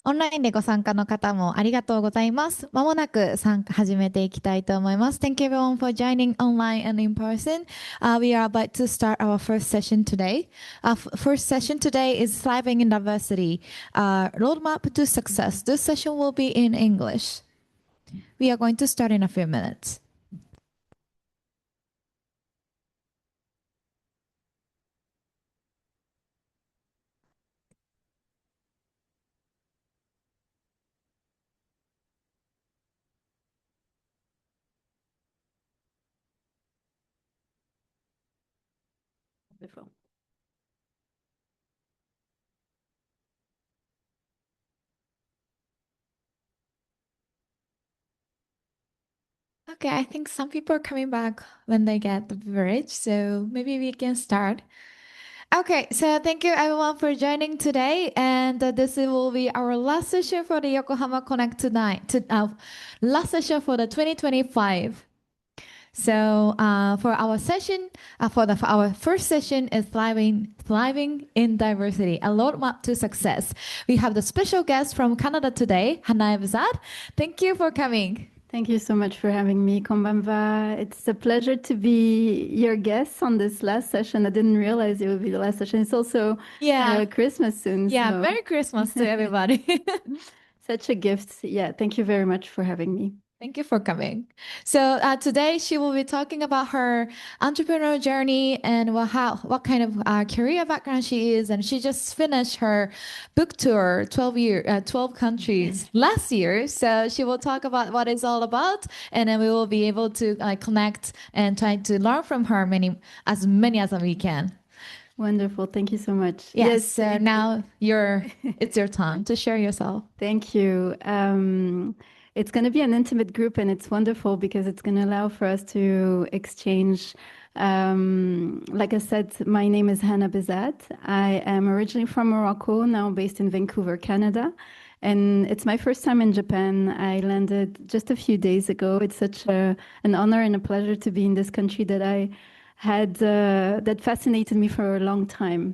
オンラインでご参加の方もありがとうございます。まもなく参加始めていきたいと思います。Thank you everyone for joining online and in person. We are about to start our first session today. Our first session today is Thriving in Diversity, Roadmap to Success. This session will be in English. We are going to start in a few minutes. Wonderful. Okay, I think some people are coming back when they get the bridge, so maybe we can start. Okay, so thank you everyone for joining today, and this will be our last session for the Yokohama Connect tonight. Last session for the 2025. So for our session, for our first session is thriving in diversity, a roadmap to success. We have the special guest from Canada today, Hanae Bazad. Thank you for coming. Thank you so much for having me, Kombamba. It's a pleasure to be your guest on this last session. I didn't realize it would be the last session. It's also Christmas soon. Yeah, so. Merry Christmas to everybody. Such a gift. Yeah, thank you very much for having me. Thank you for coming. So today she will be talking about her entrepreneurial journey and what kind of career background she is. And she just finished her book tour, 12 countries last year. So she will talk about what it's all about, and then we will be able to connect and try to learn from her as many as we can. Wonderful. Thank you so much. Yes. So now it's your time to share yourself. Thank you. It's going to be an intimate group, and it's wonderful because it's going to allow for us to exchange. Like I said, my name is Hannah Bezat. I am originally from Morocco, now based in Vancouver, Canada. And it's my first time in Japan. I landed just a few days ago. It's such an honor and a pleasure to be in this country that I had that fascinated me for a long time.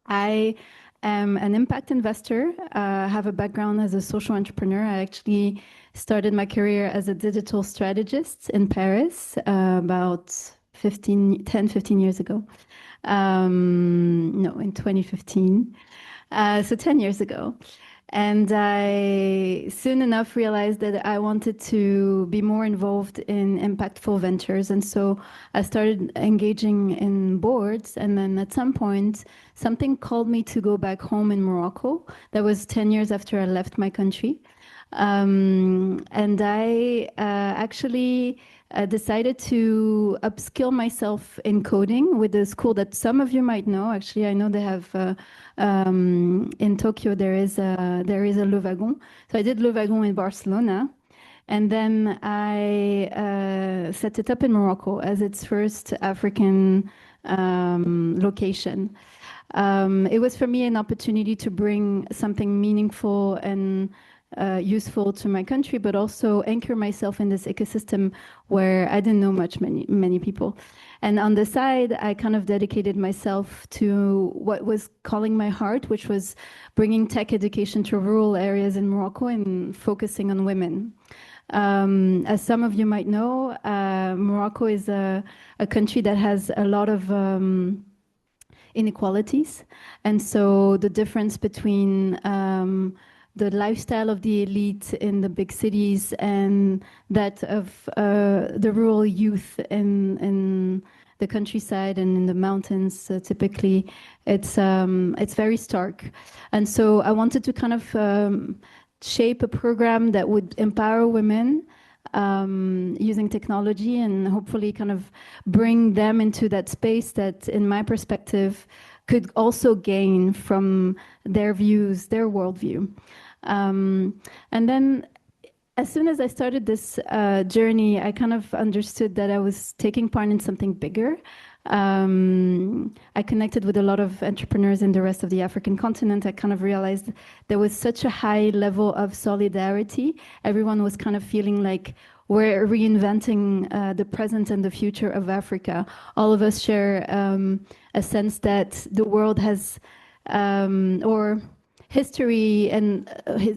I am an impact investor. I have a background as a social entrepreneur. I actually started my career as a digital strategist in Paris about 10, 15 years ago. No, in 2015. So 10 years ago. And I soon enough realized that I wanted to be more involved in impactful ventures. And so I started engaging in boards. And then at some point, something called me to go back home in Morocco. That was 10 years after I left my country. And I actually decided to upskill myself in coding with a school that some of you might know. Actually, I know they have in Tokyo. There is a Le Wagon. So I did Le Wagon in Barcelona, and then I set it up in Morocco as its first African location. It was for me an opportunity to bring something meaningful and useful to my country, but also anchor myself in this ecosystem where I didn't know many people. And on the side, I kind of dedicated myself to what was calling my heart, which was bringing tech education to rural areas in Morocco and focusing on women. As some of you might know, Morocco is a country that has a lot of inequalities. And so the difference between the lifestyle of the elite in the big cities and that of the rural youth in the countryside and in the mountains, typically, it's very stark. And so I wanted to kind of shape a program that would empower women using technology and hopefully kind of bring them into that space that, in my perspective, could also gain from their views, their worldview. And then as soon as I started this journey, I kind of understood that I was taking part in something bigger. I connected with a lot of entrepreneurs in the rest of the African continent. I kind of realized there was such a high level of solidarity. Everyone was kind of feeling like we're reinventing the present and the future of Africa. All of us share a sense that the world has, or history and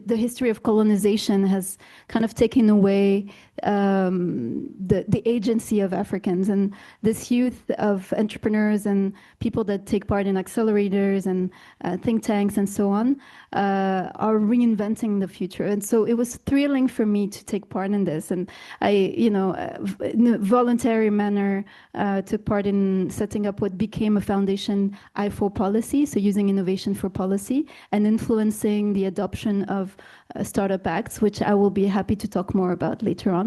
the history of colonization has kind of taken away the agency of Africans. And this youth of entrepreneurs and people that take part in accelerators and think tanks and so on are reinventing the future. And so it was thrilling for me to take part in this. And I, in a voluntary manner, took part in setting up what became a foundation, I4 Policy, so using innovation for policy and influencing the adoption of startup acts, which I will be happy to talk more about later on.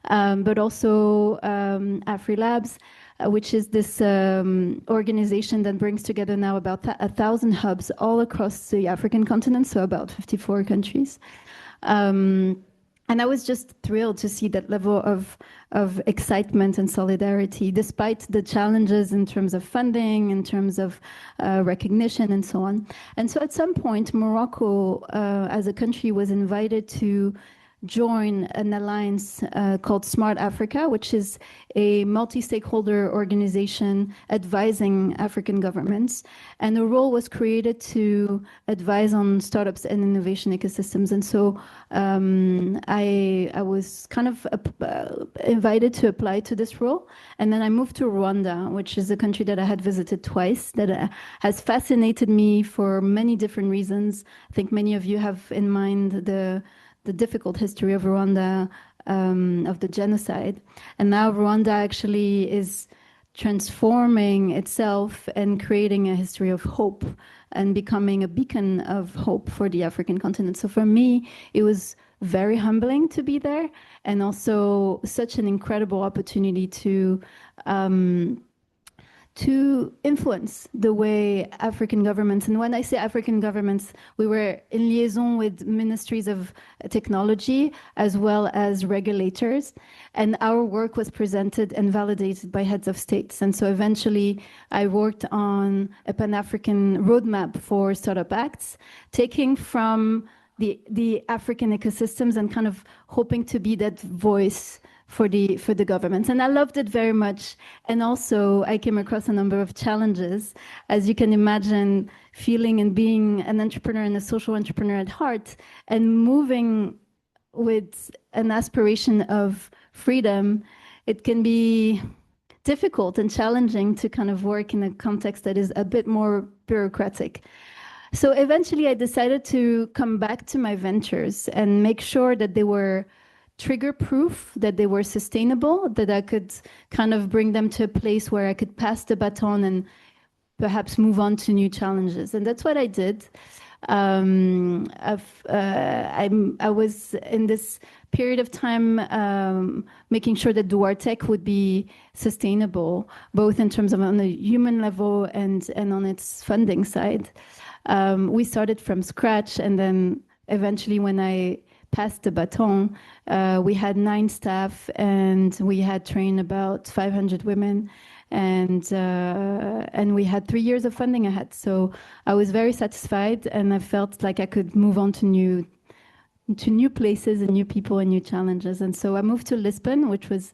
But also AfriLabs, which is this organization that brings together now about 1,000 hubs all across the African continent, so about 54 countries. And I was just thrilled to see that level of excitement and solidarity, despite the challenges in terms of funding, in terms of recognition, and so on. And so at some point, Morocco, as a country, was invited to join an alliance called Smart Africa, which is a multi-stakeholder organization advising African governments. And a role was created to advise on startups and innovation ecosystems. And so I was kind of invited to apply to this role. And then I moved to Rwanda, which is a country that I had visited twice, that has fascinated me for many different reasons. I think many of you have in mind the difficult history of Rwanda, of the genocide. And now Rwanda actually is transforming itself and creating a history of hope and becoming a beacon of hope for the African continent. So for me, it was very humbling to be there, and also such an incredible opportunity to influence the way African governments, and when I say African governments, we were in liaison with ministries of technology as well as regulators, and our work was presented and validated by heads of states. And so eventually I worked on a Pan-African roadmap for startup acts, taking from the African ecosystems and kind of hoping to be that voice for the governments. And I loved it very much. And also I came across a number of challenges, as you can imagine, feeling and being an entrepreneur and a social entrepreneur at heart, and moving with an aspiration of freedom. It can be difficult and challenging to kind of work in a context that is a bit more bureaucratic. So eventually I decided to come back to my ventures and make sure that they were trigger proof, that they were sustainable, that I could kind of bring them to a place where I could pass the baton and perhaps move on to new challenges. And that's what I did. I was in this period of time making sure that Duartech would be sustainable, both in terms of on the human level and on its funding side. We started from scratch, and then eventually when I passed the baton, we had 9 staff, and we had trained about 500 women, and we had 3 years of funding ahead. So I was very satisfied, and I felt like I could move on to new places and new people and new challenges. And so I moved to Lisbon, which was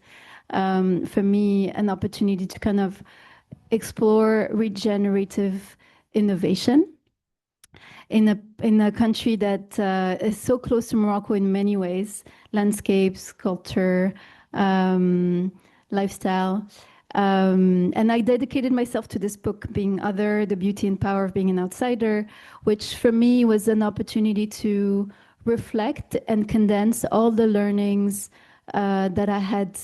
for me an opportunity to kind of explore regenerative innovation in a country that is so close to Morocco in many ways: landscapes, culture, lifestyle. And I dedicated myself to this book, Being Other, The Beauty and Power of Being an Outsider, which for me was an opportunity to reflect and condense all the learnings that I had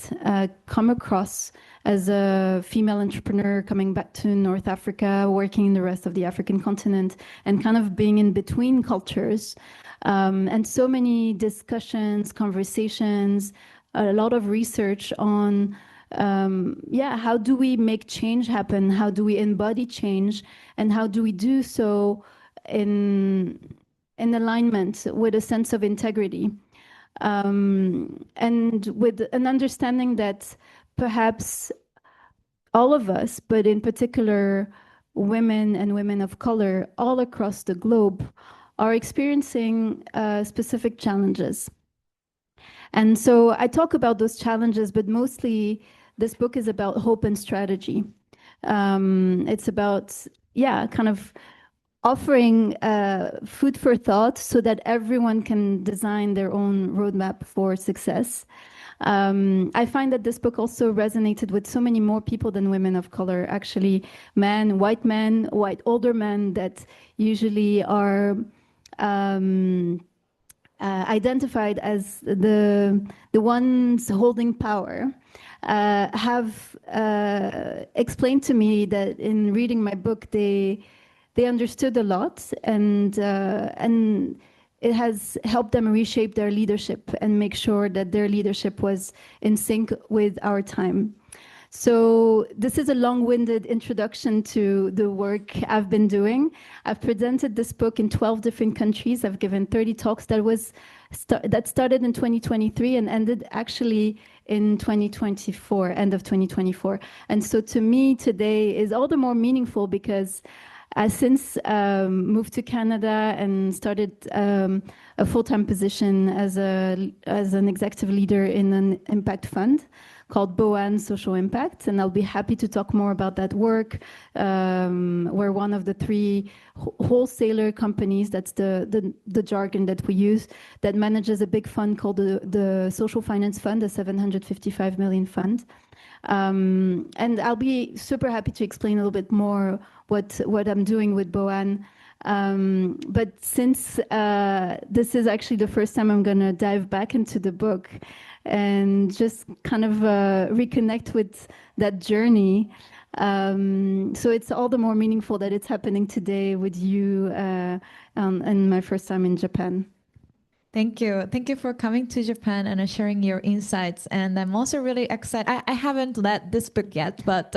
come across as a female entrepreneur coming back to North Africa, working in the rest of the African continent, and kind of being in between cultures. And so many discussions, conversations, a lot of research on how do we make change happen? How do we embody change? And how do we do so in alignment with a sense of integrity? And with an understanding that perhaps all of us, but in particular women and women of color all across the globe, are experiencing specific challenges. And so I talk about those challenges, but mostly this book is about hope and strategy. It's about, kind of offering food for thought so that everyone can design their own roadmap for success. I find that this book also resonated with so many more people than women of color, actually, men, white older men that usually are identified as the ones holding power, have explained to me that in reading my book, they understood a lot, and it has helped them reshape their leadership and make sure that their leadership was in sync with our time. So this is a long-winded introduction to the work I've been doing. I've presented this book in 12 different countries. I've given 30 talks. That started in 2023 and ended actually in 2024, end of 2024. And so to me today is all the more meaningful because I since moved to Canada and started a full-time position as an executive leader in an impact fund called BOAN Social Impact, and I'll be happy to talk more about that work. We're one of the 3 wholesaler companies, that's the jargon that we use, that manages a big fund called the Social Finance Fund, a 755 million fund. And I'll be super happy to explain a little bit more what I'm doing with BOAN. But since this is actually the first time I'm going to dive back into the book and just kind of reconnect with that journey. So it's all the more meaningful that it's happening today with you and my first time in Japan. Thank you. Thank you for coming to Japan and sharing your insights. And I'm also really excited. I haven't read this book yet, but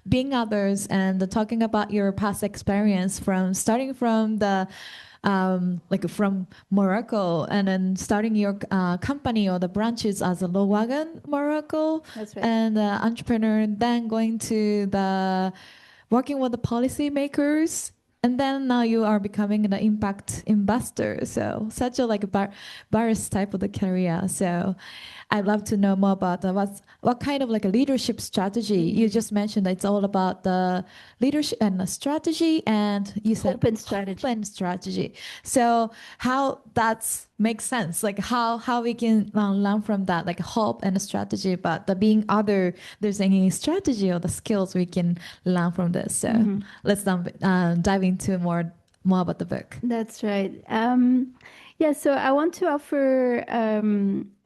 being others and talking about your past experience from starting from the like from Morocco and then starting your company or the branches as a low wagon Morocco. That's right. And entrepreneur, then going to the working with the policymakers, and then now you are becoming an impact investor. So such a like various type of the career. So I'd love to know more about what kind of like a leadership strategy. You just mentioned that it's all about the leadership and the strategy, and you said Hope and strategy. hope and strategy. So how that's makes sense, like how we can learn from that, like hope and strategy, but the being other, there's any strategy or the skills we can learn from this. So let's dive into more about the book. That's right. Yeah, so I want to offer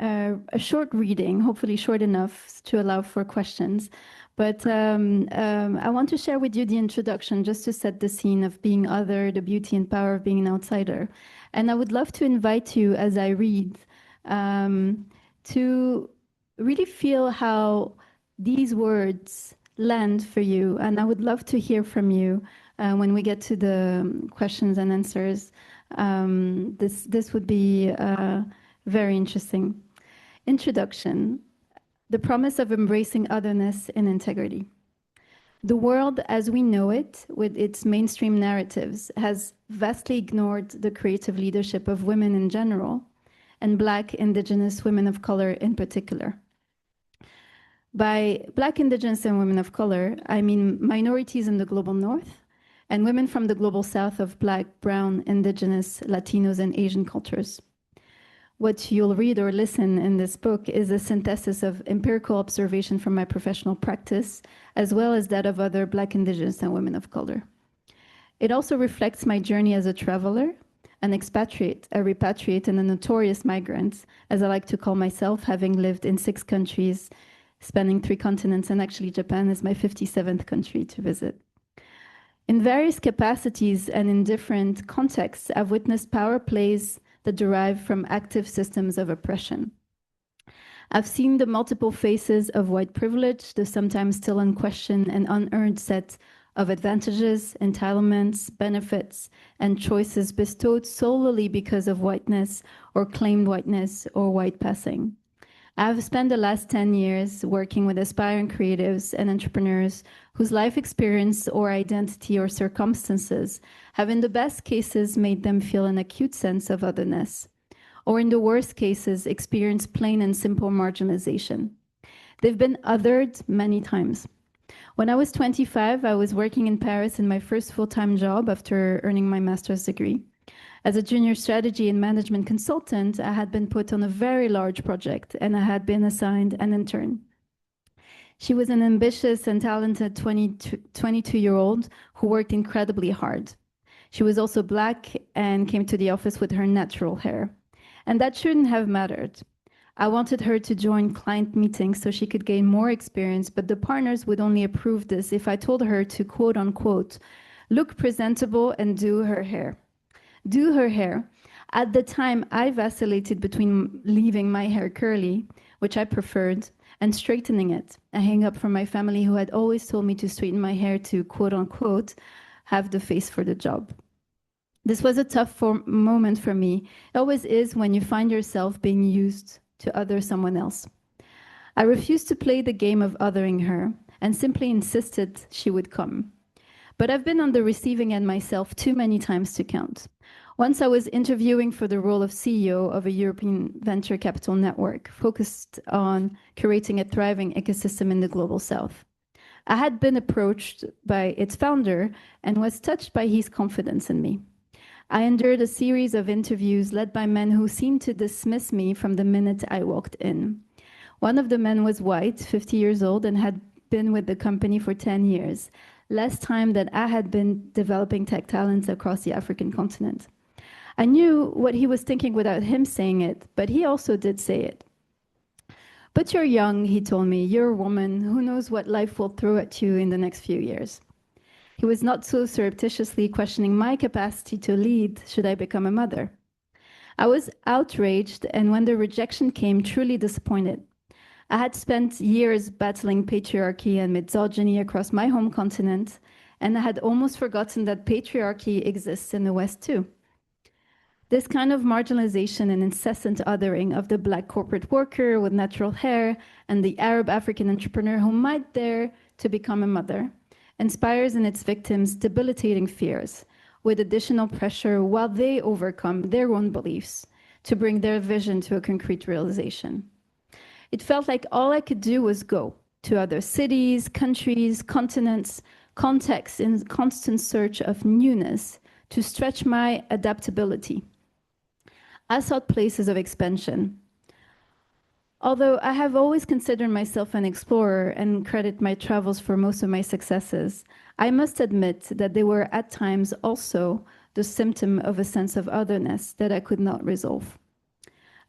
a short reading, hopefully short enough to allow for questions. But I want to share with you the introduction just to set the scene of being other, the beauty and power of being an outsider. And I would love to invite you as I read to really feel how these words land for you. And I would love to hear from you when we get to the questions and answers. This would be very interesting. Introduction. The promise of embracing otherness and integrity. The world as we know it, with its mainstream narratives, has vastly ignored the creative leadership of women in general, and Black, Indigenous women of color in particular. By Black, Indigenous, and women of color, I mean minorities in the global North and women from the global South of Black, Brown, Indigenous, Latinos, and Asian cultures. What you'll read or listen in this book is a synthesis of empirical observation from my professional practice, as well as that of other Black, Indigenous, and women of color. It also reflects my journey as a traveler, an expatriate, a repatriate, and a notorious migrant, as I like to call myself, having lived in 6 countries, spanning 3 continents, and actually Japan is my 57th country to visit. In various capacities and in different contexts, I've witnessed power plays that derive from active systems of oppression. I've seen the multiple faces of white privilege, the sometimes still unquestioned and unearned set of advantages, entitlements, benefits, and choices bestowed solely because of whiteness or claimed whiteness or white passing. I've spent the last 10 years working with aspiring creatives and entrepreneurs whose life experience or identity or circumstances have in the best cases made them feel an acute sense of otherness, or in the worst cases experienced plain and simple marginalization. They've been othered many times. When I was 25, I was working in Paris in my first full-time job after earning my master's degree. As a junior strategy and management consultant, I had been put on a very large project and I had been assigned an intern. She was an ambitious and talented 22-year-old who worked incredibly hard. She was also Black and came to the office with her natural hair. And that shouldn't have mattered. I wanted her to join client meetings so she could gain more experience, but the partners would only approve this if I told her to, quote unquote, look presentable and do her hair. Do her hair. At the time, I vacillated between leaving my hair curly, which I preferred, and straightening it, a hang-up from my family who had always told me to straighten my hair to, quote unquote, have the face for the job. This was a tough moment for me. It always is when you find yourself being used to other someone else. I refused to play the game of othering her and simply insisted she would come. But I've been on the receiving end myself too many times to count. Once I was interviewing for the role of CEO of a European venture capital network focused on curating a thriving ecosystem in the global south. I had been approached by its founder and was touched by his confidence in me. I endured a series of interviews led by men who seemed to dismiss me from the minute I walked in. One of the men was white, 50 years old, and had been with the company for 10 years, less time than I had been developing tech talents across the African continent. I knew what he was thinking without him saying it, but he also did say it. But you're young, he told me. You're a woman. Who knows what life will throw at you in the next few years? He was not so surreptitiously questioning my capacity to lead should I become a mother. I was outraged, and when the rejection came, truly disappointed. I had spent years battling patriarchy and misogyny across my home continent, and I had almost forgotten that patriarchy exists in the West too. This kind of marginalization and incessant othering of the Black corporate worker with natural hair and the Arab African entrepreneur who might dare to become a mother inspires in its victims debilitating fears, with additional pressure while they overcome their own beliefs to bring their vision to a concrete realization. It felt like all I could do was go to other cities, countries, continents, contexts in constant search of newness to stretch my adaptability. I sought places of expansion. Although I have always considered myself an explorer and credit my travels for most of my successes, I must admit that they were at times also the symptom of a sense of otherness that I could not resolve.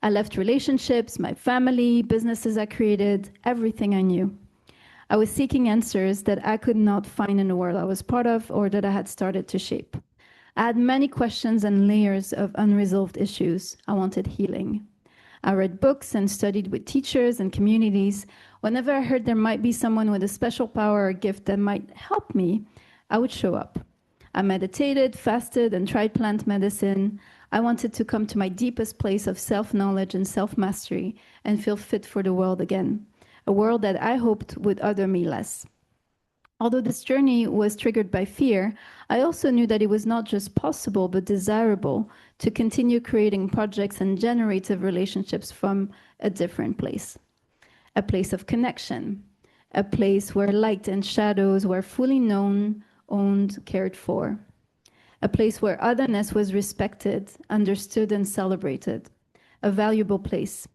I left relationships, my family, businesses I created, everything I knew. I was seeking answers that I could not find in the world I was part of or that I had started to shape. I had many questions and layers of unresolved issues. I wanted healing. I read books and studied with teachers and communities. Whenever I heard there might be someone with a special power or gift that might help me, I would show up. I meditated, fasted, and tried plant medicine. I wanted to come to my deepest place of self-knowledge and self-mastery and feel fit for the world again, a world that I hoped would other me less. Although this journey was triggered by fear, I also knew that it was not just possible, but desirable to continue creating projects and generative relationships from a different place. A place of connection, a place where light and shadows were fully known, owned, cared for. A place where otherness was respected, understood, and celebrated. A valuable place.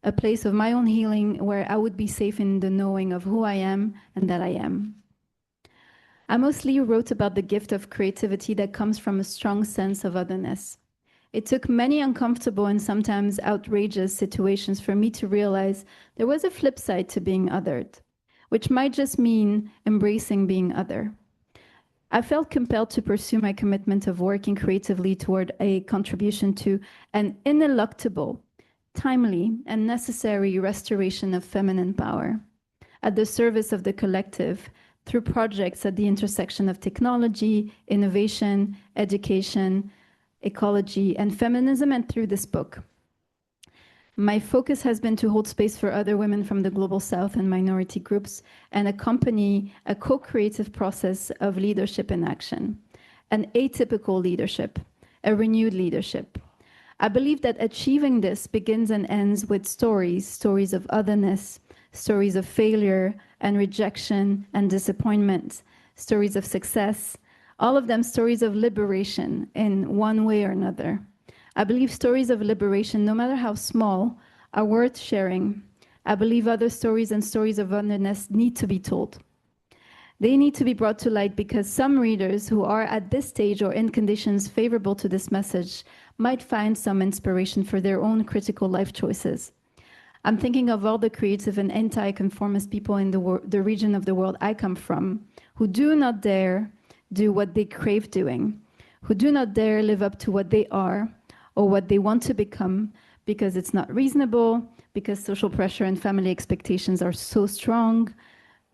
A place of my own healing where I would be safe in the knowing of who I am and that I am. I mostly wrote about the gift of creativity that comes from a strong sense of otherness. It took many uncomfortable and sometimes outrageous situations for me to realize there was a flip side to being othered, which might just mean embracing being other. I felt compelled to pursue my commitment of working creatively toward a contribution to an ineluctable, timely, and necessary restoration of feminine power at the service of the collective through projects at the intersection of technology, innovation, education, ecology, and feminism, and through this book. My focus has been to hold space for other women from the Global South and minority groups and accompany a co-creative process of leadership in action, an atypical leadership, a renewed leadership. I believe that achieving this begins and ends with stories of otherness, stories of failure, and rejection and disappointment, stories of success, all of them stories of liberation in one way or another. I believe stories of liberation, no matter how small, are worth sharing. I believe other stories and stories of otherness need to be told. They need to be brought to light because some readers who are at this stage or in conditions favorable to this message might find some inspiration for their own critical life choices. I'm thinking of all the creative and anti-conformist people in the region of the world I come from, who do not dare do what they crave doing, who do not dare live up to what they are or what they want to become because it's not reasonable, because social pressure and family expectations are so strong,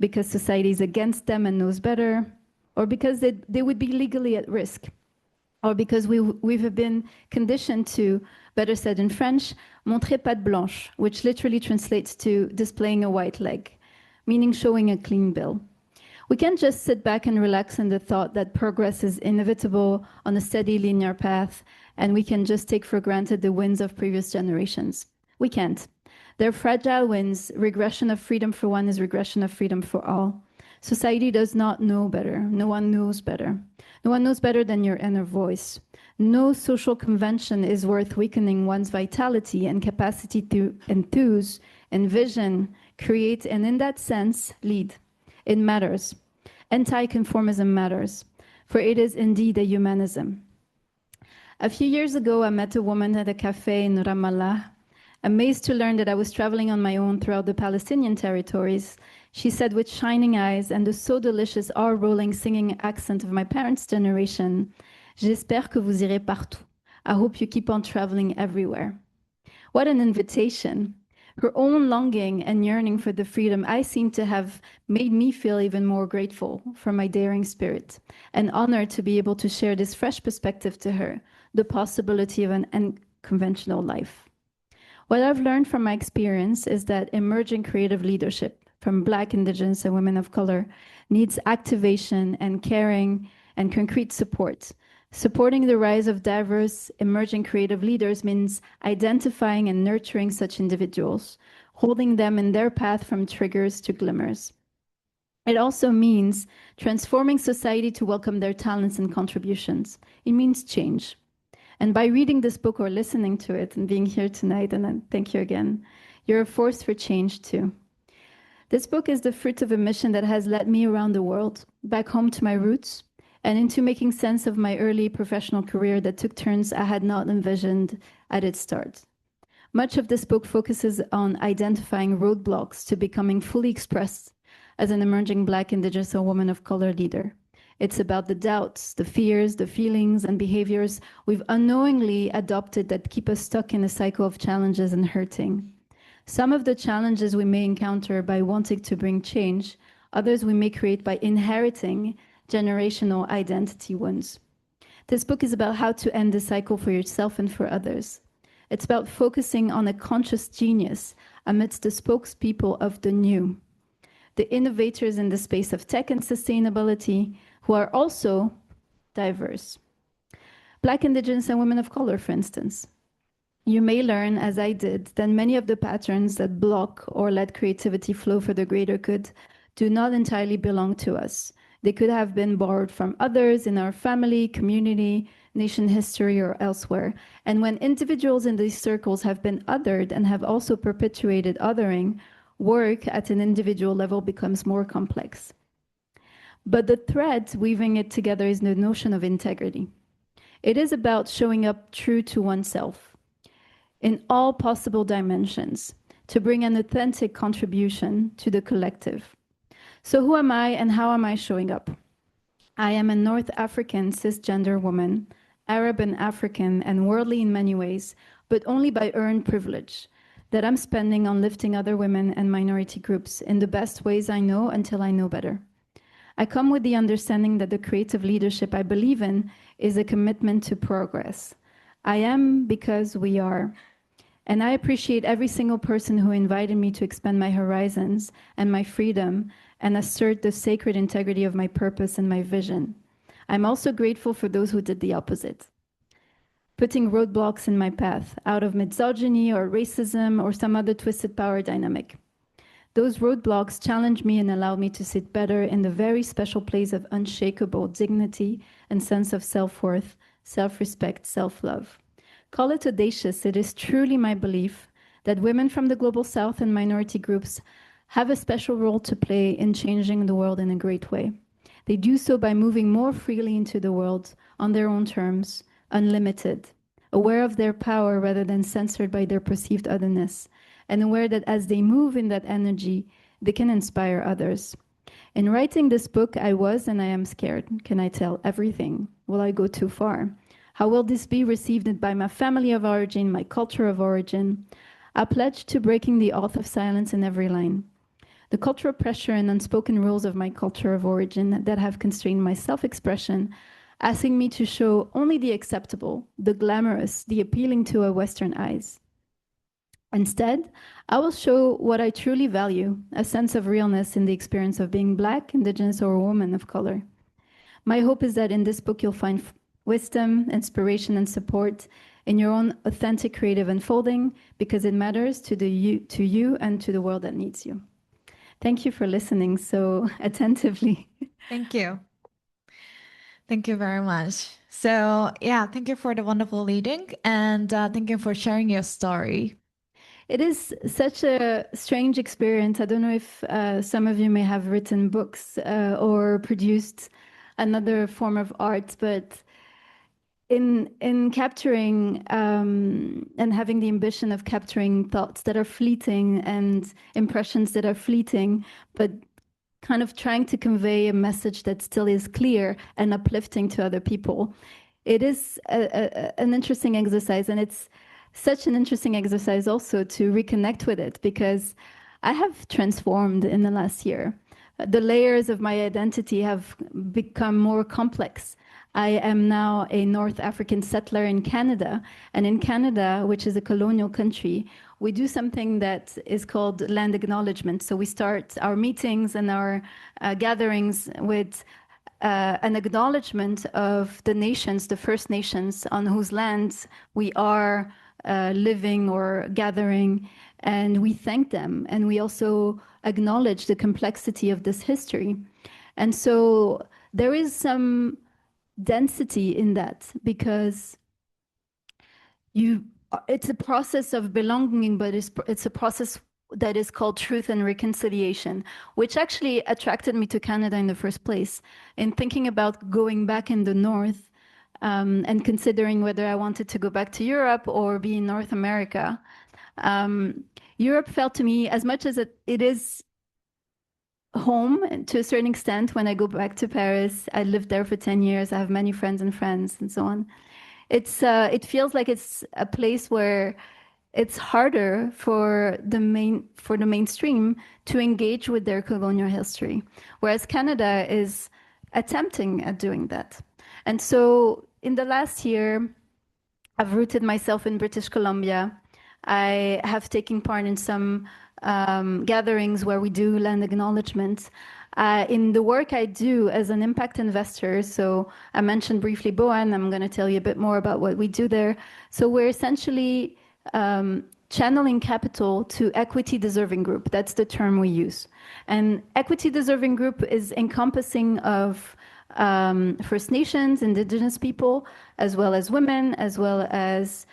because society is against them and knows better, or because they would be legally at risk, or because we've been conditioned to, better said in French, montrer patte blanche, which literally translates to displaying a white leg, meaning showing a clean bill. We can't just sit back and relax in the thought that progress is inevitable on a steady linear path, and we can just take for granted the wins of previous generations. We can't. They're fragile wins. Regression of freedom for one is regression of freedom for all. Society does not know better. No one knows better. No one knows better than your inner voice. No social convention is worth weakening one's vitality and capacity to enthuse, envision, create, and in that sense, lead. It matters. Anti-conformism matters, for it is indeed a humanism. A few years ago, I met a woman at a cafe in Ramallah. Amazed to learn that I was traveling on my own throughout the Palestinian territories, she said with shining eyes and the so delicious R-rolling singing accent of my parents' generation, "J'espère que vous irez partout. I hope you keep on traveling everywhere." What an invitation. Her own longing and yearning for the freedom I seem to have made me feel even more grateful for my daring spirit and honored to be able to share this fresh perspective to her, the possibility of an unconventional life. What I've learned from my experience is that emerging creative leadership from Black, Indigenous, and women of color needs activation and caring and concrete support. Supporting the rise of diverse, emerging creative leaders means identifying and nurturing such individuals, holding them in their path from triggers to glimmers. It also means transforming society to welcome their talents and contributions. It means change. And by reading this book or listening to it and being here tonight, and thank you again, you're a force for change too. This book is the fruit of a mission that has led me around the world, back home to my roots, and into making sense of my early professional career that took turns I had not envisioned at its start. Much of this book focuses on identifying roadblocks to becoming fully expressed as an emerging Black, Indigenous, or woman of color leader. It's about the doubts, the fears, the feelings, and behaviors we've unknowingly adopted that keep us stuck in a cycle of challenges and hurting. Some of the challenges we may encounter by wanting to bring change, others we may create by inheriting generational identity wounds. This book is about how to end the cycle for yourself and for others. It's about focusing on a conscious genius amidst the spokespeople of the new, the innovators in the space of tech and sustainability who are also diverse. Black, Indigenous, and women of color, for instance. You may learn, as I did, that many of the patterns that block or let creativity flow for the greater good do not entirely belong to us. They could have been borrowed from others in our family, community, nation history, or elsewhere. And when individuals in these circles have been othered and have also perpetuated othering, work at an individual level becomes more complex. But the thread weaving it together is the notion of integrity. It is about showing up true to oneself in all possible dimensions to bring an authentic contribution to the collective. So who am I and how am I showing up? I am a North African cisgender woman, Arab and African and worldly in many ways, but only by earned privilege that I'm spending on lifting other women and minority groups in the best ways I know until I know better. I come with the understanding that the creative leadership I believe in is a commitment to progress. I am because we are. And I appreciate every single person who invited me to expand my horizons and my freedom and assert the sacred integrity of my purpose and my vision. I'm also grateful for those who did the opposite, putting roadblocks in my path out of misogyny or racism or some other twisted power dynamic. Those roadblocks challenge me and allow me to sit better in the very special place of unshakable dignity and sense of self-worth, self-respect, self-love. Call it audacious, it is truly my belief that women from the Global South and minority groups have a special role to play in changing the world in a great way. They do so by moving more freely into the world on their own terms, unlimited, aware of their power rather than censored by their perceived otherness, and aware that as they move in that energy, they can inspire others. In writing this book, I was and I am scared. Can I tell everything? Will I go too far? How will this be received by my family of origin, my culture of origin? I pledge to breaking the oath of silence in every line. The cultural pressure and unspoken rules of my culture of origin that have constrained my self-expression, asking me to show only the acceptable, the glamorous, the appealing to our Western eyes. Instead, I will show what I truly value, a sense of realness in the experience of being Black, Indigenous, or a woman of color. My hope is that in this book you'll find wisdom, inspiration, and support in your own authentic creative unfolding, because it matters to you and to the world that needs you. Thank you for listening so attentively. Thank you. Thank you very much. So, yeah, thank you for the wonderful leading and thank you for sharing your story. It is such a strange experience. I don't know if some of you may have written books or produced another form of art, but in capturing and having the ambition of capturing thoughts that are fleeting and impressions that are fleeting, but kind of trying to convey a message that still is clear and uplifting to other people. It is an interesting exercise, and it's such an interesting exercise also to reconnect with it, because I have transformed in the last year. The layers of my identity have become more complex. I am now a North African settler in Canada, and in Canada, which is a colonial country, we do something that is called land acknowledgement. So we start our meetings and our gatherings with an acknowledgement of the nations, the First Nations, on whose lands we are living or gathering, and we thank them. And we also acknowledge the complexity of this history. And so there is some density in that, because it's a process of belonging, but it's a process that is called truth and reconciliation, which actually attracted me to Canada in the first place. In thinking about going back in the North and considering whether I wanted to go back to Europe or be in North America, Europe felt to me, as much as it is home to a certain extent. When I go back to Paris, I lived there for 10 years. I have many friends and so on. It feels like it's a place where it's harder for the mainstream to engage with their colonial history, whereas Canada is attempting at doing that. And so in the last year, I've rooted myself in British Columbia. I have taken part in some gatherings where we do land acknowledgement. In the work I do as an impact investor, so I mentioned briefly Boan, I'm going to tell you a bit more about what we do there. So we're essentially channeling capital to equity deserving group. That's the term we use. And equity deserving group is encompassing of First Nations, Indigenous people, as well as women, as well as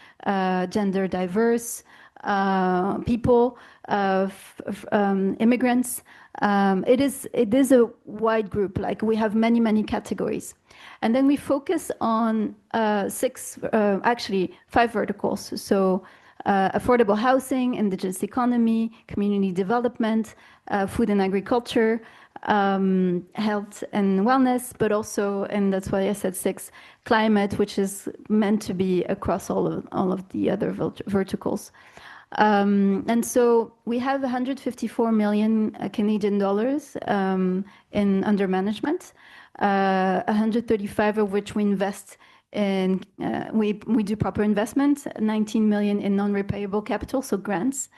gender diverse people, immigrants. It is a wide group. Like, we have many categories, and then we focus on five verticals. So affordable housing, indigenous economy, community development, food and agriculture, health and wellness, but also, and that's why I said 6, climate, which is meant to be across all of the other verticals. And so we have 154 million Canadian dollars in under management, 135 of which we invest in, we do proper investments, 19 million in non-repayable capital, so grants.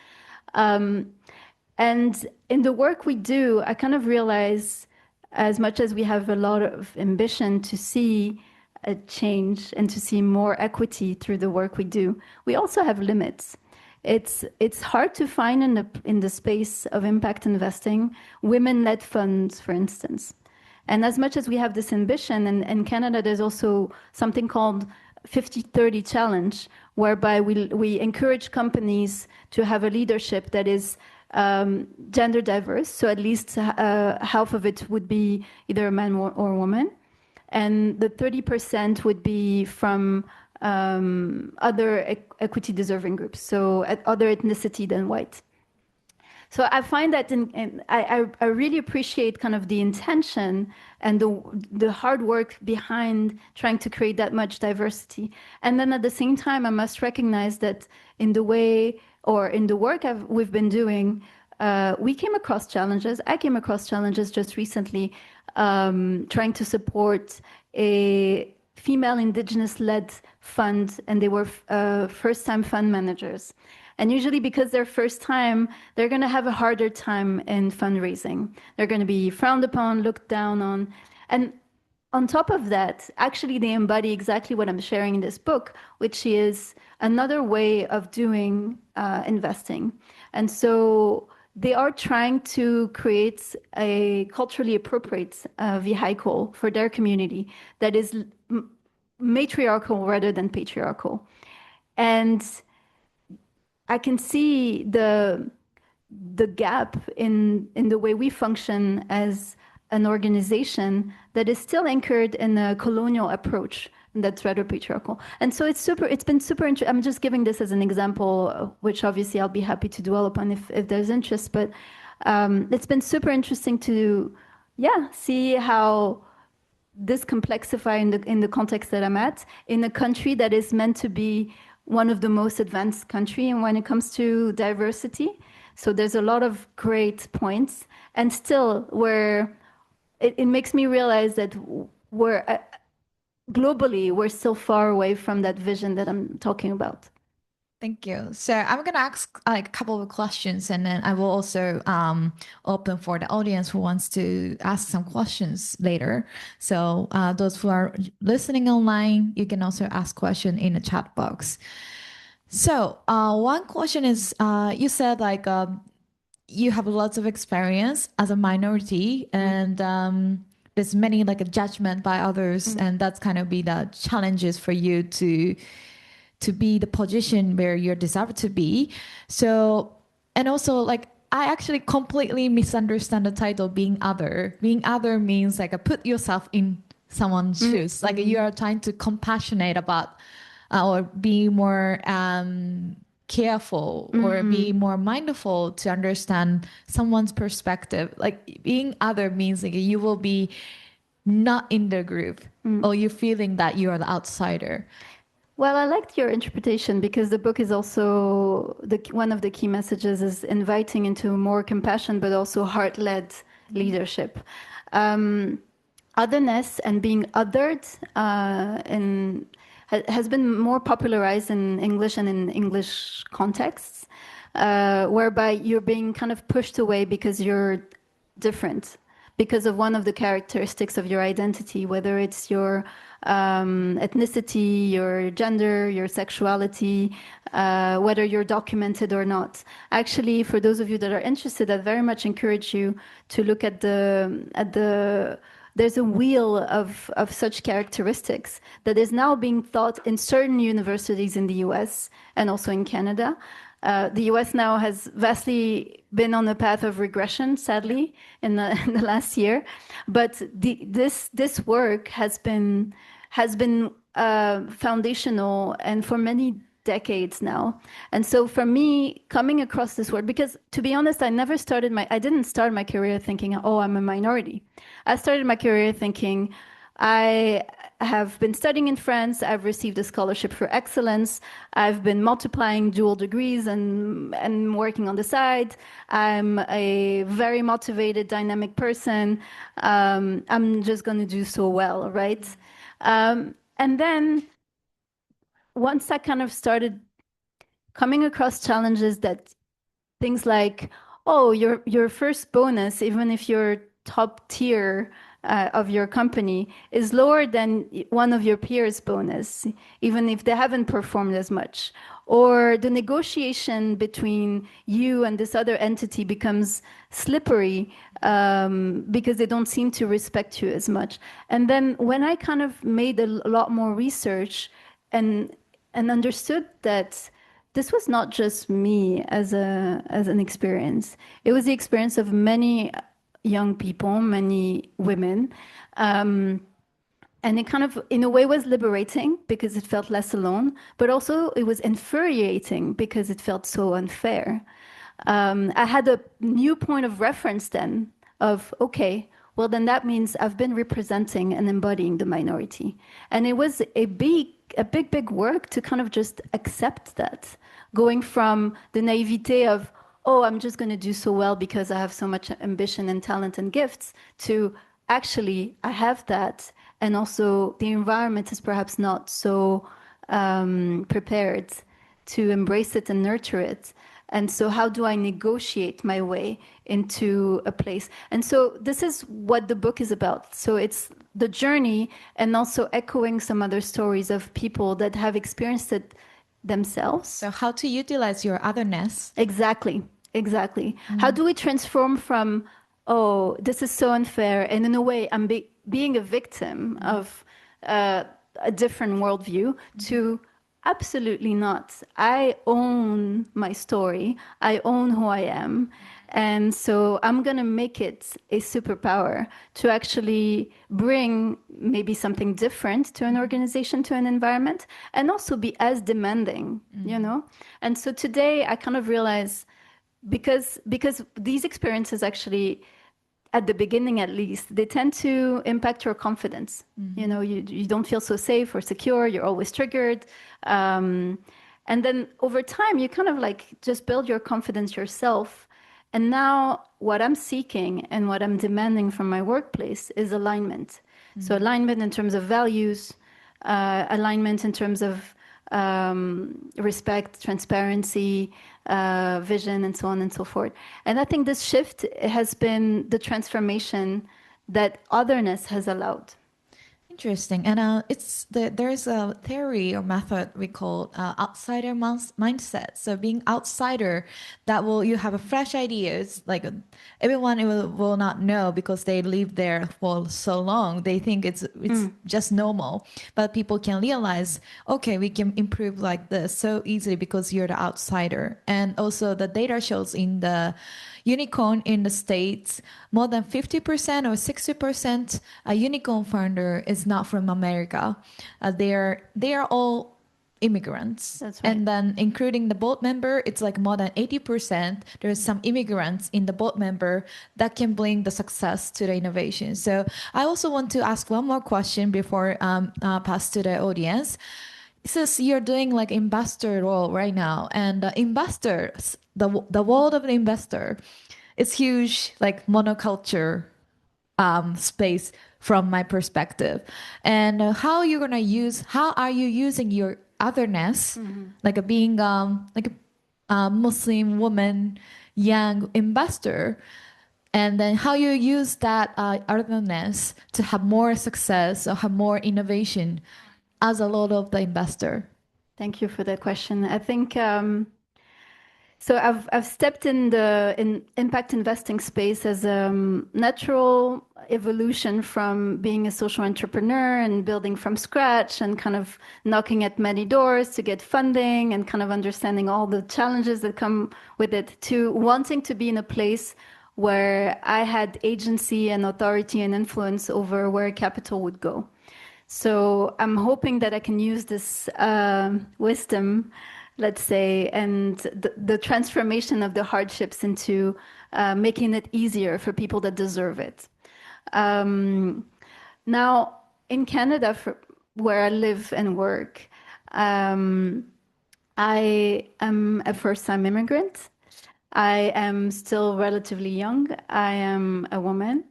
And in the work we do, I kind of realize, as much as we have a lot of ambition to see a change and to see more equity through the work we do, we also have limits. It's hard to find in the space of impact investing women-led funds, for instance. And as much as we have this ambition, and in Canada, there's also something called 50-30 challenge, whereby we encourage companies to have a leadership that is gender diverse. So at least half of it would be either a man or a woman. And the 30% would be from other equity deserving groups, so at other ethnicity than white. So I find that I really appreciate kind of the intention and the hard work behind trying to create that much diversity. And then at the same time, I must recognize that in the way or in the work we've been doing, we came across challenges. I came across challenges just recently, trying to support a female indigenous-led fund, and they were first-time fund managers. And usually because they're first time, they're going to have a harder time in fundraising. They're going to be frowned upon, looked down on. And on top of that, actually, they embody exactly what I'm sharing in this book, which is another way of doing investing. And so they are trying to create a culturally appropriate vehicle for their community that is matriarchal rather than patriarchal. And I can see the gap in the way we function as an organization that is still anchored in a colonial approach that's rather patriarchal. And so it's been super interesting. I'm just giving this as an example, which obviously I'll be happy to dwell upon if there's interest, but it's been super interesting to, see how this complexify in the context that I'm at, in a country that is meant to be one of the most advanced country and when it comes to diversity. So there's a lot of great points, and still where it makes me realize that we're globally, we're still far away from that vision that I'm talking about. Thank you. So I'm gonna ask like a couple of questions, and then I will also open for the audience who wants to ask some questions later. So those who are listening online, you can also ask question in the chat box. So one question is, you said like you have lots of experience as a minority, and there's many like a judgment by others, and that's kind of be the challenges for you to be the position where you deserve to be. So, and also like, I actually completely misunderstand the title being other. Being other means like put yourself in someone's shoes. Like you are trying to compassionate about or be more careful or be more mindful to understand someone's perspective. Like being other means like you will be not in the group or you're feeling that you are the outsider. Well, I liked your interpretation because the book is also one of the key messages is inviting into more compassion, but also heart-led leadership. Otherness and being othered has been more popularized in English and in English contexts, whereby you're being kind of pushed away because you're different, because of one of the characteristics of your identity, whether it's your ethnicity, your gender, your sexuality, whether you're documented or not. Actually, for those of you that are interested, I very much encourage you to look at there's a wheel of such characteristics that is now being taught in certain universities in the US and also in Canada. The US now has vastly been on a path of regression, sadly, in the last year. But this work has been foundational and for many decades now. And so for me, coming across this word, because to be honest, I didn't start my career thinking, oh, I'm a minority. I started my career thinking, I have been studying in France. I've received a scholarship for excellence. I've been multiplying dual degrees and working on the side. I'm a very motivated, dynamic person. I'm just going to do so well, right? And then once I kind of started coming across challenges that things like, oh, your first bonus, even if you're top tier of your company is lower than one of your peers' bonus, even if they haven't performed as much. Or the negotiation between you and this other entity becomes slippery because they don't seem to respect you as much. And then when I kind of made a lot more research and understood that this was not just me as an experience. It was the experience of many young people, many women. And it kind of, in a way, was liberating because it felt less alone, but also it was infuriating because it felt so unfair. I had a new point of reference then of, okay, well, then that means I've been representing and embodying the minority. And it was a big work to kind of just accept that, going from the naivete of, oh, I'm just going to do so well because I have so much ambition and talent and gifts, to actually, I have that. And also the environment is perhaps not so prepared to embrace it and nurture it. And so how do I negotiate my way into a place? And so this is what the book is about. So it's the journey and also echoing some other stories of people that have experienced it themselves. So how to utilize your otherness. Exactly. How do we transform from, oh, this is so unfair, and in a way I'm being a victim of a different worldview, to absolutely not. I own my story. I own who I am. And so I'm going to make it a superpower to actually bring maybe something different to an organization, to an environment, and also be as demanding, you know? And so today I kind of realize, because these experiences actually, at the beginning at least, they tend to impact your confidence. You know, you don't feel so safe or secure. You're always triggered. And then over time, you kind of like just build your confidence yourself. And now what I'm seeking and what I'm demanding from my workplace is alignment. So alignment in terms of values, alignment in terms of respect, transparency, vision, and so on and so forth. And I think this shift has been the transformation that otherness has allowed. Interesting. And there's a theory or method we call outsider mindset. So being outsider, you have a fresh ideas. Like everyone will not know because they live there for so long. They think it's just normal. But people can realize, okay, we can improve like this so easily because you're the outsider. And also the data shows in the unicorn in the States, more than 50% or 60% a unicorn founder is not from America. They are all immigrants. That's right. And then including the board member, it's like more than 80%. There's some immigrants in the board member that can bring the success to the innovation. So I also want to ask one more question before pass to the audience. Since you're doing like investor role right now, and investors, the world of the investor, it's huge, like monoculture space from my perspective. And how are you using your otherness, like being like a Muslim woman, young investor, and then how you use that otherness to have more success or have more innovation as a lot of the investor? Thank you for that question. I think so. I've stepped in the impact investing space as a natural evolution from being a social entrepreneur and building from scratch and kind of knocking at many doors to get funding and kind of understanding all the challenges that come with it, to wanting to be in a place where I had agency and authority and influence over where capital would go. So I'm hoping that I can use this wisdom, let's say, and the transformation of the hardships into making it easier for people that deserve it. Now, in Canada, where I live and work, I am a first-time immigrant. I am still relatively young. I am a woman.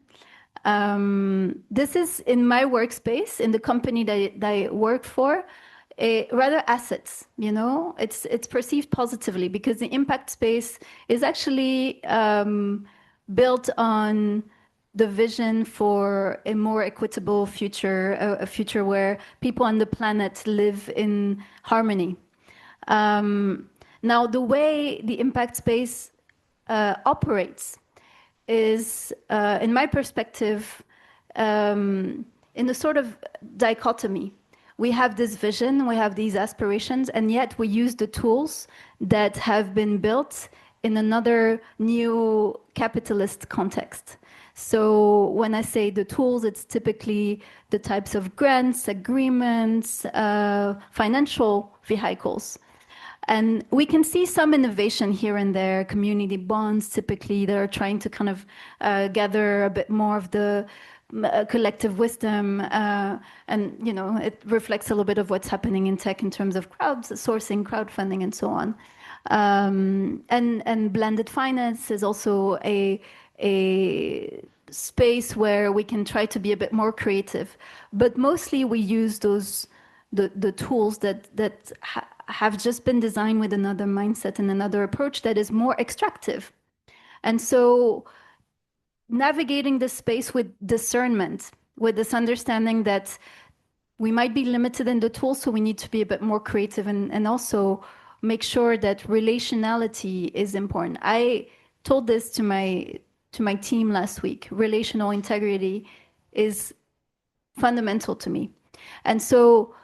This is in my workspace, in the company that I work for, rather assets, you know, it's perceived positively because the impact space is actually built on the vision for a more equitable future, a future where people on the planet live in harmony. Now, the way the impact space operates is, in my perspective, in a sort of dichotomy. We have this vision, we have these aspirations, and yet we use the tools that have been built in another new capitalist context. So when I say the tools, it's typically the types of grants, agreements, financial vehicles. And we can see some innovation here and there, community bonds typically that are trying to kind of gather a bit more of the collective wisdom. And, you know, it reflects a little bit of what's happening in tech in terms of crowdsourcing, crowdfunding, and so on. And blended finance is also a space where we can try to be a bit more creative. But mostly we use the tools that have just been designed with another mindset and another approach that is more extractive. And so navigating this space with discernment, with this understanding that we might be limited in the tools, so we need to be a bit more creative and also make sure that relationality is important. I told this to my team last week. Relational integrity is fundamental to me. And so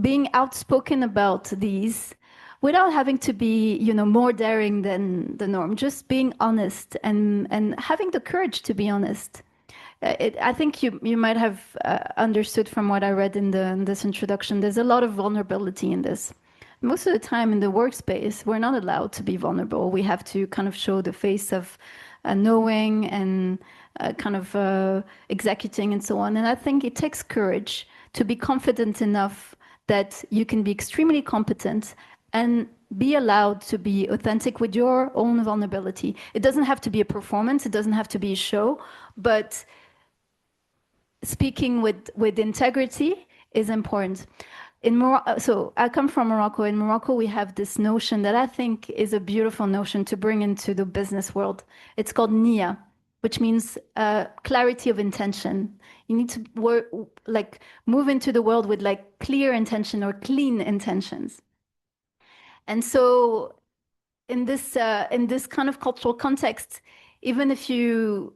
being outspoken about these without having to be, you know, more daring than the norm, just being honest and having the courage to be honest. I think you might have understood from what I read in this introduction, there's a lot of vulnerability in this. Most of the time in the workspace, we're not allowed to be vulnerable. We have to kind of show the face of knowing and kind of executing and so on. And I think it takes courage to be confident enough that you can be extremely competent and be allowed to be authentic with your own vulnerability. It doesn't have to be a performance, it doesn't have to be a show, but speaking with integrity is important. So I come from Morocco. In Morocco, we have this notion that I think is a beautiful notion to bring into the business world. It's called Nia, which means clarity of intention. You need to move into the world with like clear intention or clean intentions. And so in this kind of cultural context, even if you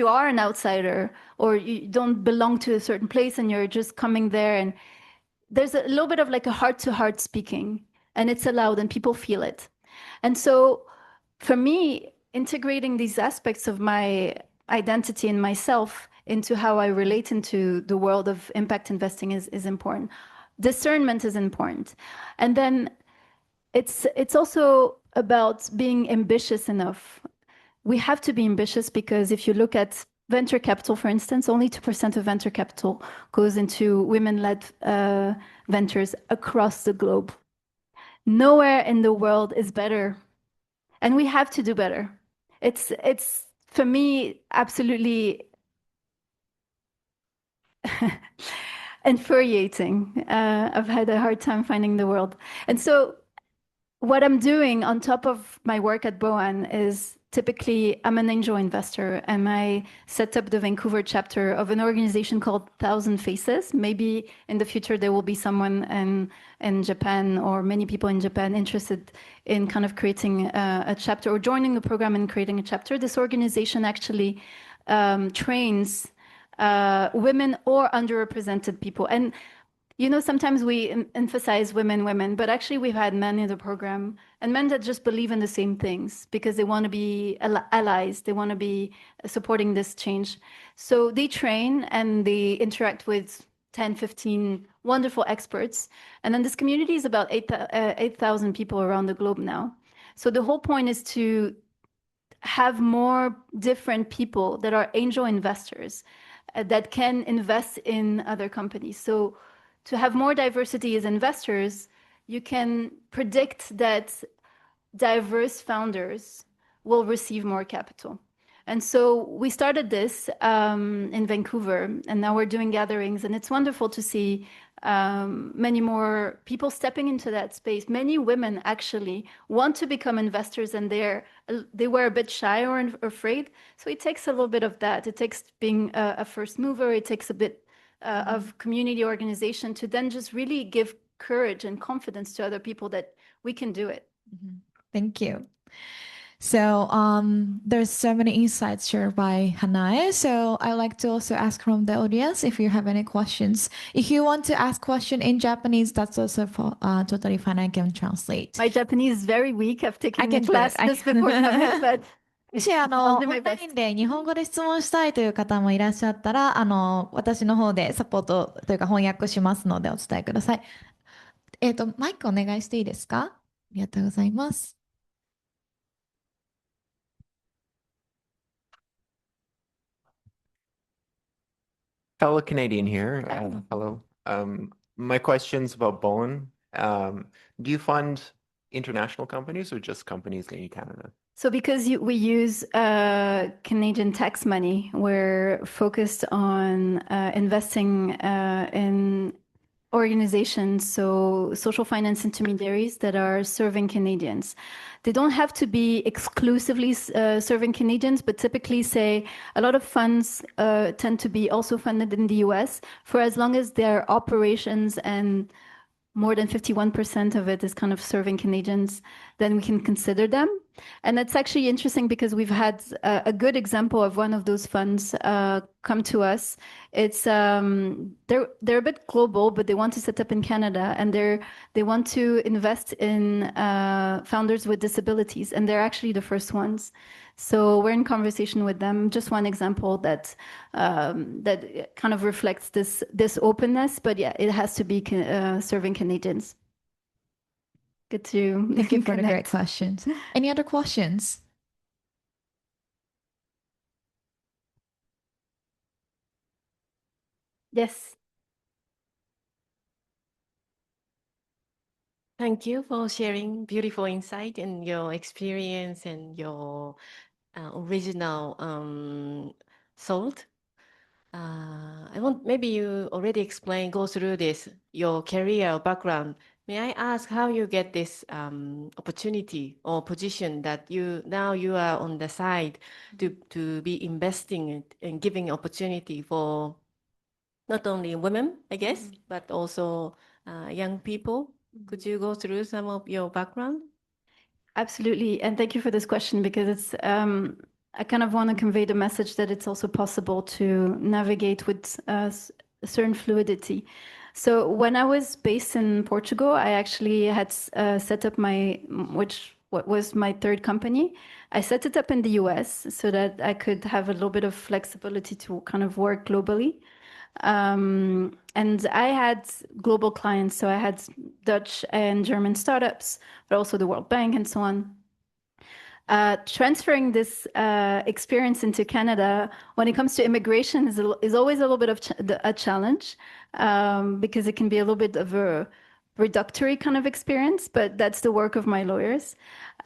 are an outsider or you don't belong to a certain place and you're just coming there, and there's a little bit of like a heart-to-heart speaking, and it's allowed and people feel it. And so for me, integrating these aspects of my identity and myself into how I relate into the world of impact investing is important. Discernment is important. And then it's also about being ambitious enough. We have to be ambitious because if you look at venture capital, for instance, only 2% of venture capital goes into women-led ventures across the globe. Nowhere in the world is better. And we have to do better. It's for me, absolutely infuriating. I've had a hard time finding the word. And so what I'm doing on top of my work at Boan is typically I'm an angel investor, and I set up the Vancouver chapter of an organization called Thousand Faces. Maybe in the future there will be someone in Japan or many people in Japan interested in kind of creating a chapter or joining the program and creating a chapter. This organization actually trains women or underrepresented people. And you know, sometimes we emphasize women, but actually we've had men in the program and men that just believe in the same things because they want to be allies. They want to be supporting this change. So they train and they interact with 10, 15 wonderful experts. And then this community is about 8,000 people around the globe now. So the whole point is to have more different people that are angel investors that can invest in other companies. So to have more diversity as investors, you can predict that diverse founders will receive more capital. And so we started this in Vancouver, and now we're doing gatherings, and it's wonderful to see many more people stepping into that space. Many women actually want to become investors, and they were a bit shy or afraid. So it takes a little bit of that. It takes being a first mover. It takes a bit of community organization to then just really give courage and confidence to other people that we can do it. Thank you. So there's so many insights shared by Hanae. So I like to also ask from the audience if you have any questions. If you want to ask question in Japanese, that's also totally fine. I can translate. My Japanese is very weak. I've I taken a can do class it. just before coming, but もし、I'll オ do ン my ライ best. ンで日本語で質問したいという方もいらっしゃったら、私の方でサポートというか翻訳しますのでお伝えください。マイクお願いしていいですか？ありがとうございます。Fellow Canadian here. Hello. My question's about Bowen. Do you fund international companies or just companies in Canada? So because we use Canadian tax money, we're focused on investing in organizations, so social finance intermediaries that are serving Canadians. They don't have to be exclusively serving Canadians, but typically say a lot of funds tend to be also funded in the US for as long as their operations and more than 51% of it is kind of serving Canadians, then we can consider them. And it's actually interesting because we've had a good example of one of those funds come to us. It's they're a bit global, but they want to set up in Canada, and they want to invest in founders with disabilities, and they're actually the first ones. So we're in conversation with them. Just one example that that kind of reflects this openness, but yeah, it has to be serving Canadians. Good to Thank you for the great connect. questions. Any other questions? Yes. Thank you for sharing beautiful insight and your experience and your original thought. Maybe you already explained, go through this, your career background. May I ask how you get this opportunity or position that now you are on the side to be investing and giving opportunity for not only women, I guess, but also young people. Could you go through some of your background? Absolutely. And thank you for this question because it's I kind of want to convey the message that it's also possible to navigate with a certain fluidity. So when I was based in Portugal, I actually had set up what was my third company. I set it up in the US so that I could have a little bit of flexibility to kind of work globally. And I had global clients, so I had Dutch and German startups, but also the World Bank and so on. Transferring this experience into Canada when it comes to immigration is always a little bit of a challenge because it can be a little bit of a reductory kind of experience, but that's the work of my lawyers.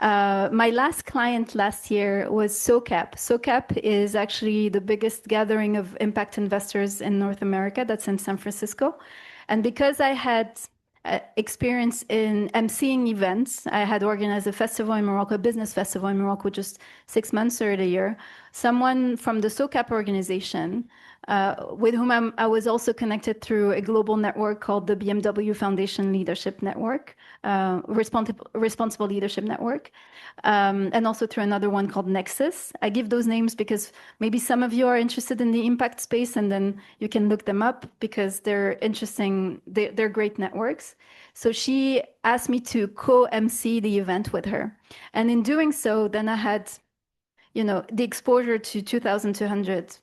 My last client last year was SOCAP. SOCAP is actually the biggest gathering of impact investors in North America. That's in San Francisco. And because I had experience in emceeing events, I had organized a festival in Morocco, a business festival in Morocco, just 6 months earlier. Someone from the SOCAP organization, with whom I was also connected through a global network called the BMW Foundation Leadership Network, Responsible Leadership Network, and also through another one called Nexus. I give those names because maybe some of you are interested in the impact space, and then you can look them up because they're interesting. They're great networks. So she asked me to co-MC the event with her. And in doing so, then I had, the exposure to 2,200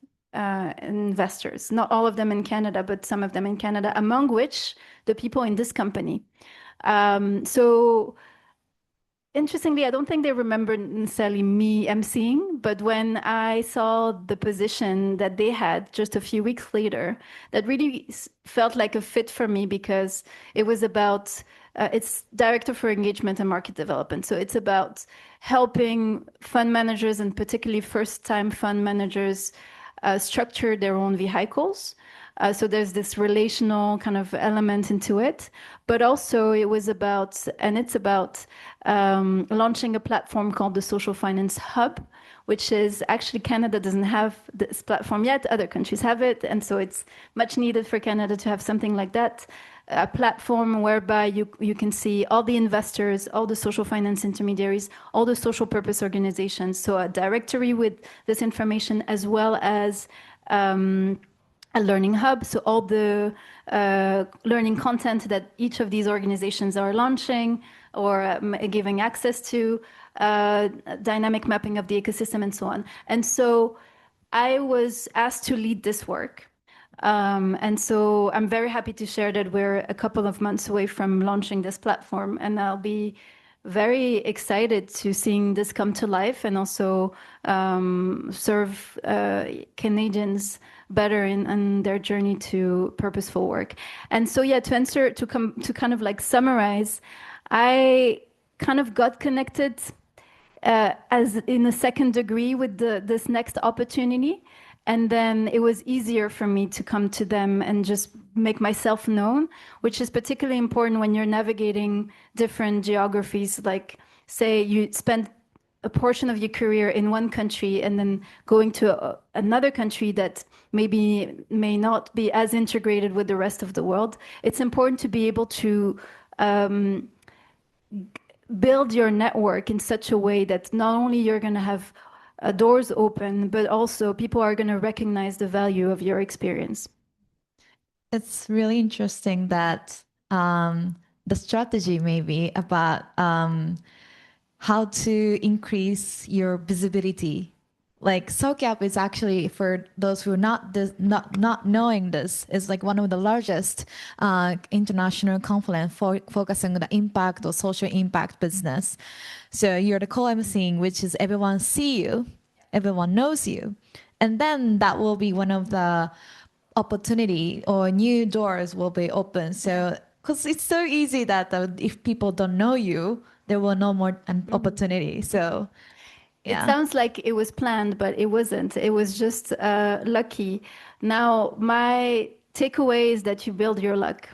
investors, not all of them in Canada, but some of them in Canada, among which the people in this company. So interestingly, I don't think they remember necessarily me emceeing, but when I saw the position that they had just a few weeks later, that really felt like a fit for me because it was about it's Director for Engagement and Market Development. So it's about helping fund managers, and particularly first-time fund managers, structure their own vehicles. So there's this relational kind of element into it, but also it's about launching a platform called the Social Finance Hub, which is actually Canada doesn't have this platform yet. Other countries have it, and so it's much needed for Canada to have something like that. A platform whereby you can see all the investors, all the social finance intermediaries, all the social purpose organizations. So a directory with this information, as well as a learning hub. So all the learning content that each of these organizations are launching or giving access to, dynamic mapping of the ecosystem, and so on. And so I was asked to lead this work. And so I'm very happy to share that we're a couple of months away from launching this platform, and I'll be very excited to seeing this come to life and also serve Canadians better in their journey to purposeful work. And so, yeah, to kind of like summarize, I kind of got connected as in a second degree with this next opportunity. And then it was easier for me to come to them and just make myself known, which is particularly important when you're navigating different geographies. Like, say you spend a portion of your career in one country and then going to another country that may not be as integrated with the rest of the world. It's important to be able to build your network in such a way that not only you're going to have doors open, but also people are going to recognize the value of your experience. It's really interesting that the strategy may be about how to increase your visibility. Like SOCAP is actually, for those who are not knowing this, is like one of the largest international conference focusing on the impact or social impact business. So you're the co-emceeing, which is everyone see you, everyone knows you, and then that will be one of the opportunity or new doors will be open. So because it's so easy that if people don't know you, there will no more an opportunity. So. Yeah. It sounds like it was planned, but it wasn't. It was just lucky. Now, my takeaway is that you build your luck.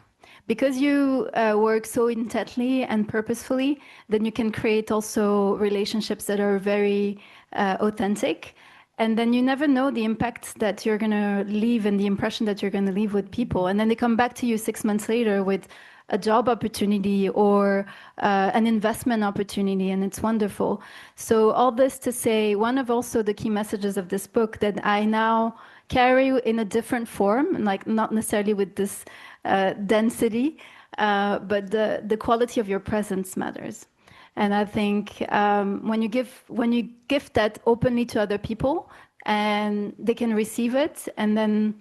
Because you work so intently and purposefully, then you can create also relationships that are very authentic. And then you never know the impact that you're going to leave and the impression that you're going to leave with people. And then they come back to you 6 months later with a job opportunity or an investment opportunity, and it's wonderful. So all this to say, one of also the key messages of this book that I now carry in a different form, like not necessarily with this density, but the quality of your presence matters. And I think when you gift that openly to other people, and they can receive it, and then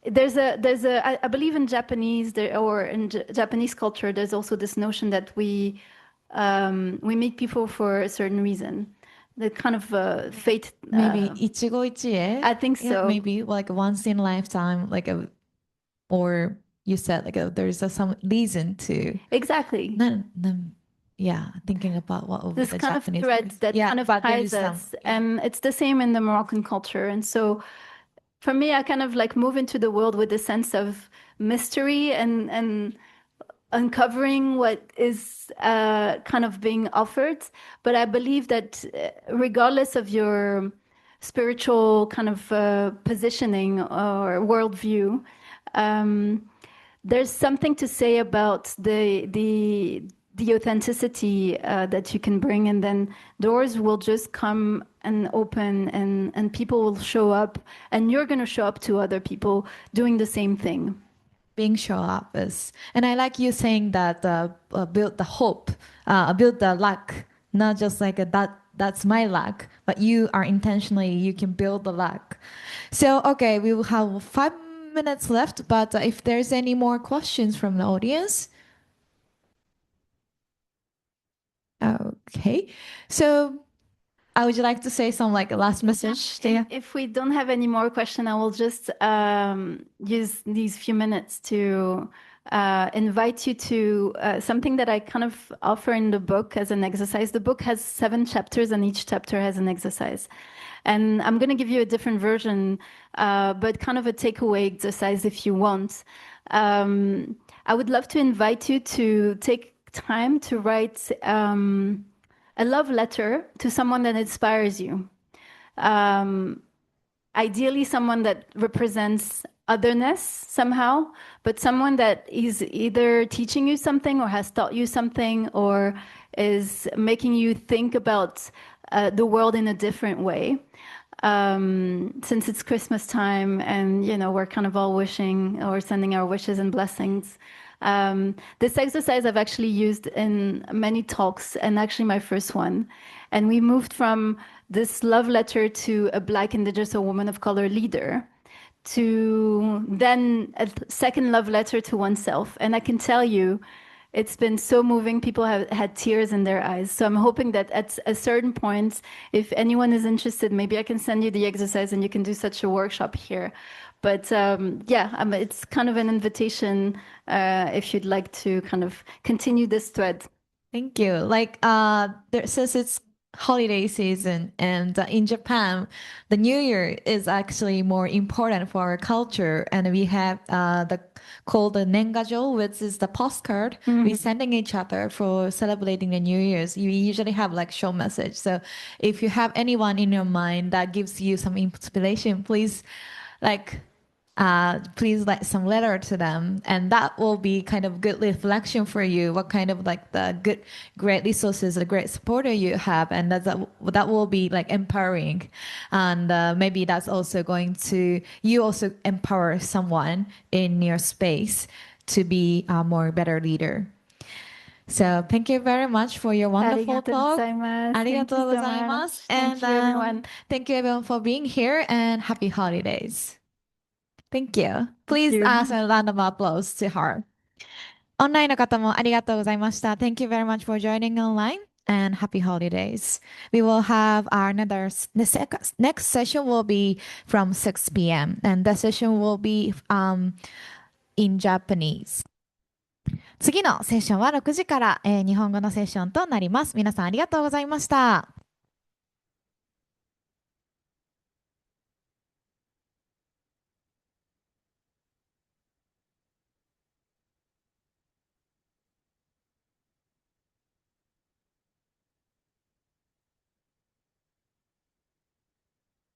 I believe in Japanese or in Japanese culture, there's also this notion that we meet people for a certain reason. The kind of fate. Maybe ichigo ichie. I think so. Yeah, maybe like once in a lifetime, or you said there's some reason to. Exactly. Yeah, thinking about what would be this the kind Japanese of thread that kind of ties us, and it's the same in the Moroccan culture. And so, for me, I kind of like move into the world with a sense of mystery and uncovering what is kind of being offered. But I believe that regardless of your spiritual kind of positioning or worldview, there's something to say about the authenticity that you can bring, and then doors will just come and open, and people will show up, and you're going to show up to other people doing the same thing. Being show up is, and I like you saying that build the hope, build the luck, not just like that's my luck, but you can build the luck. So, okay, we will have 5 minutes left, but if there's any more questions from the audience. Okay, so would you like to say some last message? If we don't have any more questions, I will just use these few minutes to invite you to something that I kind of offer in the book as an exercise. The book has 7 chapters, and each chapter has an exercise. And I'm going to give you a different version, but kind of a takeaway exercise if you want. I would love to invite you to take time to write a love letter to someone that inspires you. Ideally, someone that represents otherness somehow, but someone that is either teaching you something or has taught you something or is making you think about the world in a different way. Since it's Christmas time and, you know, we're kind of all wishing or sending our wishes and blessings. This exercise I've actually used in many talks and actually my first one. And we moved from this love letter to a Black, Indigenous, or woman of color leader to then a second love letter to oneself. And I can tell you, it's been so moving. People have had tears in their eyes. So I'm hoping that at a certain point, if anyone is interested, maybe I can send you the exercise and you can do such a workshop here. But yeah, it's kind of an invitation if you'd like to kind of continue this thread. Thank you. Like, since it's holiday season and in Japan, the New Year is actually more important for our culture, and we have the called the Nengajo, which is the postcard we sending each other for celebrating the New Year's. You usually have like show message. So if you have anyone in your mind that gives you some inspiration, please like please write some letter to them, and that will be kind of good reflection for you what kind of like the great resources, a great supporter you have, and that will be like empowering, and maybe that's also going to you also empower someone in your space to be a more better leader. So thank you very much for your wonderful talk. Arigatou gozaimasu. And Thank you, everyone. thank you everyone for being here, and happy holidays. Thank you. Please ask a round of applause to her. オンラインの方もありがとうございました。Thank you very much for joining online and happy holidays. We will have next session will be from 6 p.m. and the session will be in Japanese. 次のセッションは6時から、日本語のセッションとなります。皆さんありがとうございました。